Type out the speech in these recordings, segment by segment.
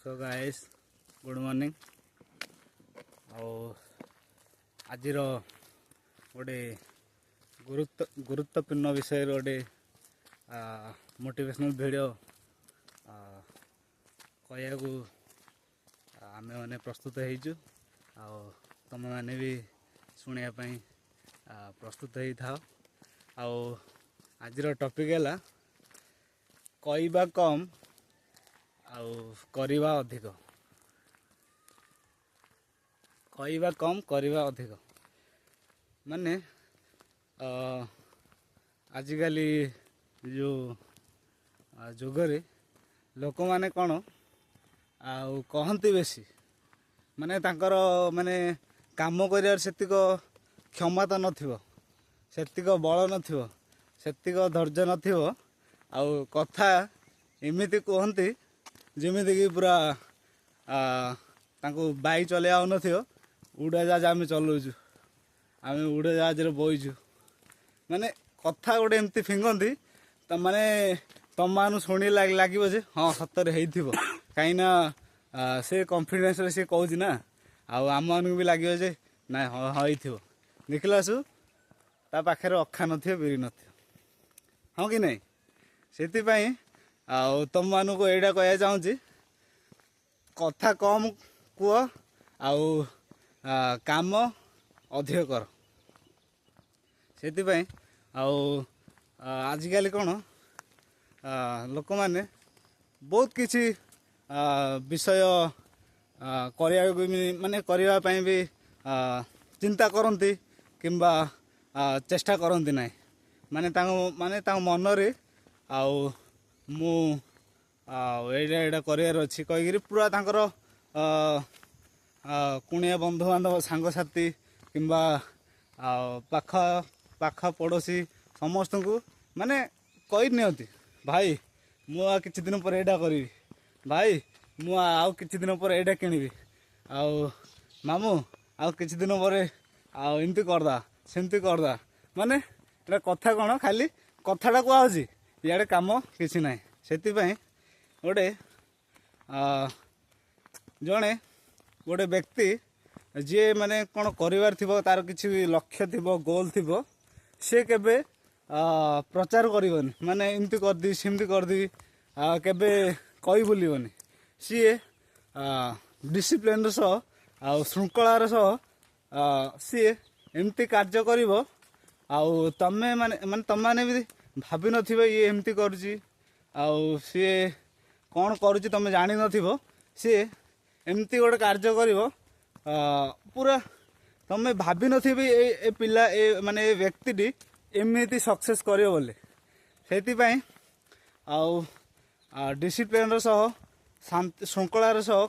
So guys good morning आज गोटे गुरुत्वपूर्ण विषय गोटे मोटिवेशनल वीडियो कहू आम मैंने प्रस्तुत हो तुम मैंने भी शुणापी प्रस्तुत हो था। आज टॉपिक है कहवा कम करवा अधिक। कहवा कम करवा अधिक माने आजिकल जो जुगरे लोक माने कौन कहती बेसी माने तांकर माने काम कर क्षमता नथिबो सेतिक बल नथिबो सेतिक धैर्य नथिबो आउ कथा एमिति कहती जमीती कि पूरा तांको बाइक चले आउनथिबो उड़ाजाहाज आम चलाऊँ आम उड़ाजाहाज बईचु माने कथा गोटे एमती फिंगती माने तुम मान शुणी लगे हाँ सतरे हो कहीं से कॉन्फिडेंस सी कहूँ ना आम मान भी लगे ना हाँ हो देखलासु ता पाखे अखा नथिबो बिरी नथिबो हाँ कि नहीं से तुम मान को यहीटा कह चाहूँगी कथा कम कह काम अधिक कर से आजिकल कौन लोक मैंने बहुत किसी विषय माने करने भी चिंता करती किंबा चेष्टा करती ना माने मन रे मु एटा करार अच्छी कहीकि पूरा तांकर कुणिया बंधु बांधव सांगसाथी किंबा पाख पाख पड़ोसी समस्त को माने कही नियंती भाई मु किछि दिन पर एटा करी भाई मु आउ किछि दिन पर एटा किनिबी मामू आउ किछि दिन पर एमती करदा सेमती करदा माने एटा कथा कौन खाली कथाटा कहूँ इे काम किसी ना से गोटे जड़े गोटे व्यक्ति जी माने कौन कर तार किसी लक्ष्य थी गोल थी सी केबे प्रचार करनी माने एमती करदी सेमती करदी केबे कही बुलबनी सी डिसिप्लिन सह श्रृंखलार सह सी एमती कार्य करिवो तमें माने तुम मैंने भी भाभी नथिबे ये एमती करुची सी कौन करुची तुम जानी नथिबो सी एमती गोटे कार्य करिवो पूरा तुम भाभी नथिबे ए पिला ए माने ए व्यक्तिटी एमती सक्सेस करियो बोले से डिसिप्लिन सह शांति श्रृंखलार सह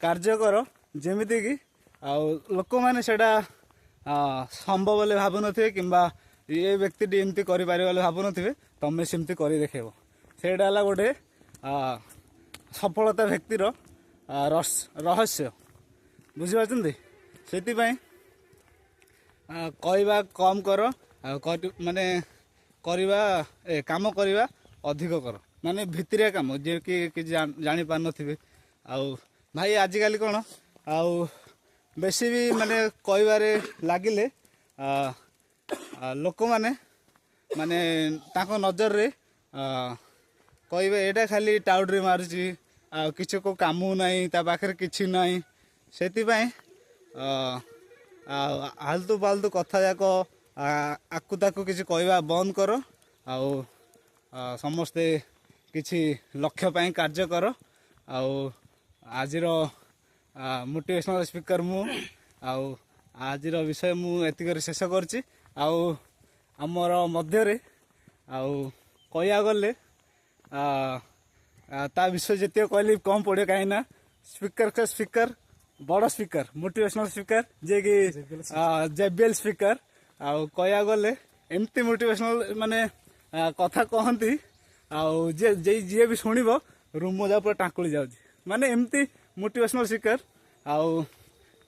कार्य कर जेमिति कि लोक मैंने सेटा संभव बोले भावु नथिबे किंबा ये व्यक्ति एमती करि भावु नथिबे तमें सेमती कर देखेब सेटा गोटे सफलता व्यक्तिर रहस्य बुझिपारछन्ती से कहवा कम कर माने करवा काम करवा अधिक कर माने भितरिया काम जे कि जानी पार नथिबे भाई आजिकल कौन बेसी भी माने कहबारे लागिले लोक माने माने ताको नजर रे कहबे एटा खाली टाउडरी मारुची किसी को काम नहीं ता पाखे किसी नहीं से आलतू फालतू कथा जाक आकु ताकू किसी कहवा बंद कर समस्ते किसी लक्ष्य पाई कार्य कर आजिर मोटिवेशनल स्पीकर मु आजिर विषय मु एतिक शेष करछि आमर मध्य कह गले ता विषय जिते कहली कम पड़े कहीं स्पीकर का स्पीकर बड़ स्पीकर मोटिवेशनल स्पीकर जे कि जेबीएल स्पीकर कह गले एमती मोटिवेशनल माने कथा कहती जे जी भी शुणव रूम जा पूरा टाकुली जाऊँ माने एमती मोटिवेशनल स्पीकर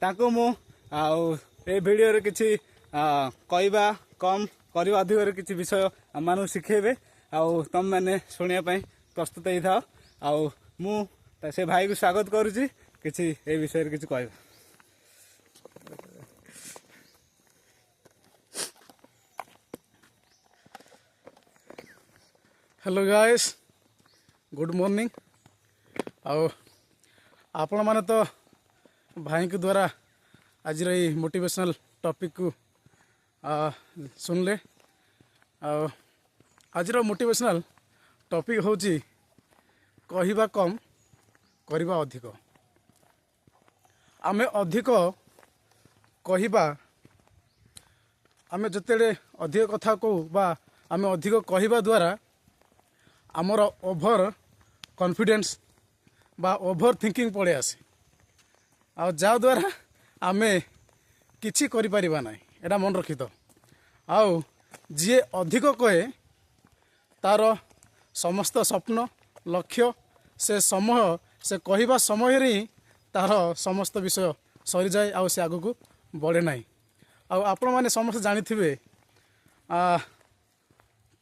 ताको मु ए वीडियो रे किछि कहवा कम करवा अधिक किछि विषय मान शिखेबे तुम मैंने शुणा प्रस्तुत होता मु से भाई को स्वागत करुच्ची किसी ए विषय किसी कह हेलो गाइस गुड मॉर्निंग आपण माने तो भाई के द्वारा आज मोटिवेशनल टॉपिक को सुनले आज मोटिवेशनल टॉपिक होची कहिबा कम करिबा अधिक। आमे अधिक कहिबा आमे जतेले अधिक कथा कहू बा आमे अधिक कहिबा द्वारा आमर ओभर कॉन्फिडेंस बा ओभर थिंकिंग पड़े आसे आ जा द्वारा आमे किछि करि परिबा नै एटा मन रखि तो आउ जे अधिक कहे तार समस्त स्वप्न लक्ष्य से समय से कहिबा समय रे तार समस्त विषय सरी जाए आ से आगु को बढ़े नाही। आ आपण माने समस्त जानि थिबे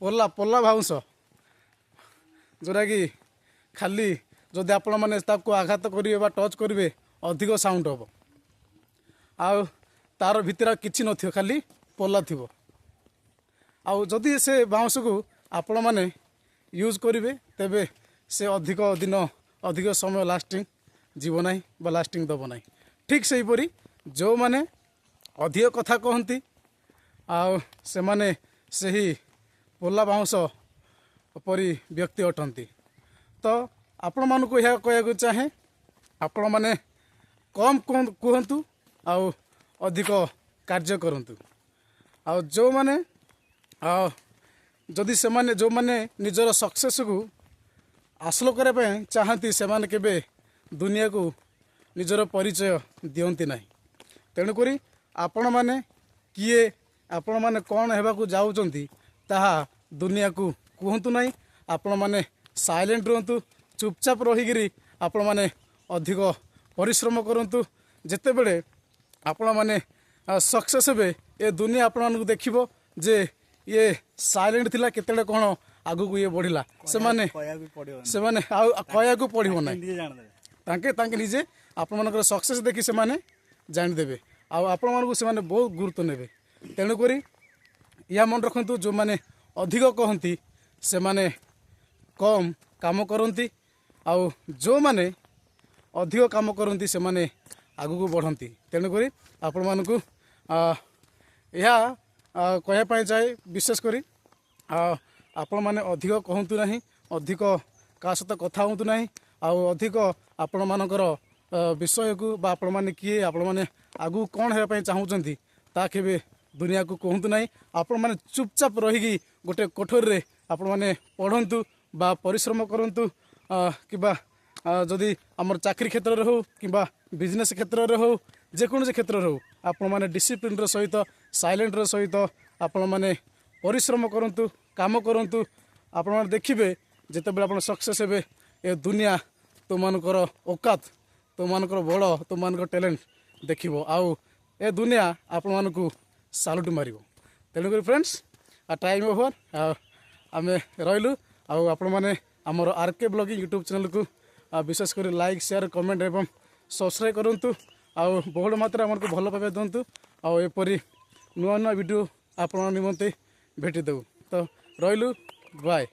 पोल्ला पोल्ला भाउंस जोरा कि खाली जदि आपण माने ताको आघात करिवे बा टच करिवे अधिक साउंड हो आ तार भितर किछि नथियो खाली पोल्ला थिबो। आ जदि से बाउंस को आपण माने यूज करिवे तेबे से अधिक दिन अधिक समय लास्टिंग जीव नाही बा लास्टिंग दब नाही। ठीक से परी जो माने अधिक कथा कहंती आ से माने सही पोल्ला बाउंस परी व्यक्ति अटंती। तो आपण मानक यह कहया चाहे आपण माने कम कहतु आउ अधिक कार्य करंतु। आ जो माने जदि से माने जो माने निजर सक्सेस को हासिल करने चाहती से माने केबे दुनिया को निजर परिचय दियंती नाही। तेणुक आपण माने किए आपण माने कौन हेबाकू जाउचंती ताहा दुनिया को कहतु नाही। आपण माने साइलेंट रहतु चुपचाप रहीगिरी आपण माने अधिक परिश्रम करंतु। जेते बेले आपण माने सक्सेस हेबे ए दुनिया आपण मानकु देखिबो जे ये साइलेंट थिला केतेले कोन आगु को ये बढ़िला से माने कहया को पड़िबो नाही तांके तांके निजे आपण मानकर सक्सेस देखि से माने जानि देबे आ आपण मानकु से माने बहुत गुरुत्व नेबे। तेणु करी या मन रखंतु जो माने अधिक कहंती से माने कम काम करंती आ जो माने अधिक काम करंती से माने आगु को बढ़ंती। तेणु करी आपण मानकु या कहया पाई चाहे विशेष करी आपण माने अधिक कहतु नाही अधिक का सहित कथा होतु नाही आ अधिक आपण मानकर विषय को बा आपण माने किए आपण माने आगु कौन हेबा पई चाहउचंती ता केबे दुनिया को कहतु नाही। आपण माने चुपचाप रहीगी गोटे कोठर रे आपण माने पढ़ंतु बा परिश्रम करंतु किबा जदि हमर चाकरी क्षेत्र रे हो किबा बिजनेस क्षेत्र रे हो जेकोन से क्षेत्र रे हो आपण माने डिसिप्लिन रो सहित साइलेंट रो सहित आपण माने परिश्रम करंतु काम करंतु। आपण माने देखिबे जेते बेला आपण सक्सेस हेबे ए दुनिया तो मानकर औकात तो मानकर बड़ तो मानकर टैलेंट देखिबो आउ ए दुनिया आपण मानकु सालुट मारिबो। तेणुक फ्रेंड्स टाइम ओवर आमे रहिलु आउ आपण माने हमर आरके ब्लॉगिंग यूट्यूब चैनल को विशेष कर लाइक शेयर कमेंट एवं सब्सक्राइब करंतु आउ बहुत मात्रा हमको भल पाइबा दिंतु आउ एपरी नुआ नुआ वीडियो आपण निमंते भेटी देबु। तो रहिलु बाय।